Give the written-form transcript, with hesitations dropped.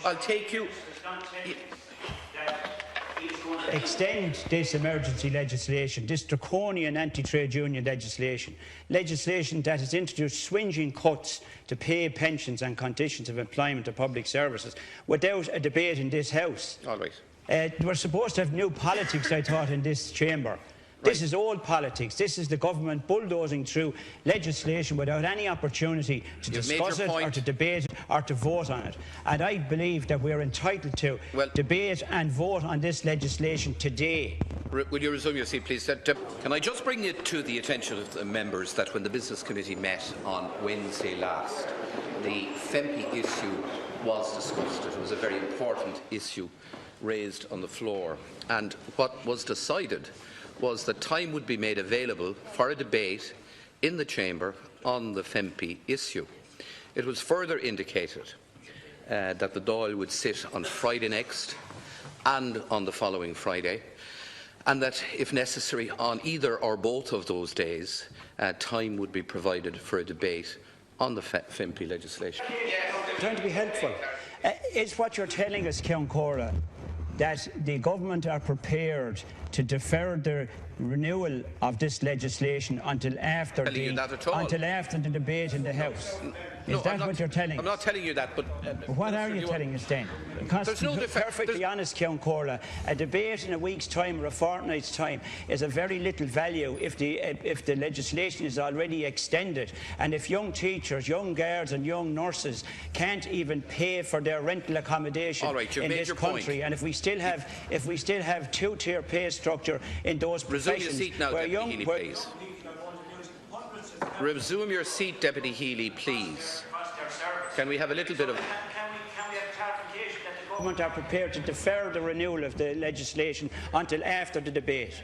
I'll take you. Extend this emergency legislation, this draconian anti-trade union legislation that has introduced swingeing cuts to pay, pensions and conditions of employment of public services without a debate in this House. All right. We're supposed to have new politics, I thought, in this chamber. This is old politics. This is the government bulldozing through legislation without any opportunity to discuss it or to debate it or to vote on it. And I believe that we're entitled to debate and vote on this legislation today. Will you resume your seat, please? Can I just bring it to the attention of the members that when the Business Committee met on Wednesday last, the FEMPI issue was discussed. It was a very important issue raised on the floor. And what was decided was that time would be made available for a debate in the Chamber on the FEMPI issue. It was further indicated that the Dáil would sit on Friday next and on the following Friday, and that, if necessary, on either or both of those days, time would be provided for a debate on the FEMPI legislation. Trying to be helpful. Is what you're telling us, Ceann Comhairle, that the government are prepared to defer the renewal of this legislation until after the debate in the House? Is that what you're telling us? I'm not telling you that, but what are you telling us then? Because there's no perfectly honest, Ceann Comhairle, a debate in a week's time or a fortnight's time is of very little value if the legislation is already extended, and if young teachers, young guards and young nurses can't even pay for their rental accommodation in this country, and if we still have two-tier pay structure in those professions. Resume your seat now, Deputy Healy, please. Resume your seat, Deputy Healy, please. Can we have a little bit of... Can we have clarification that the government are prepared to defer the renewal of the legislation until after the debate?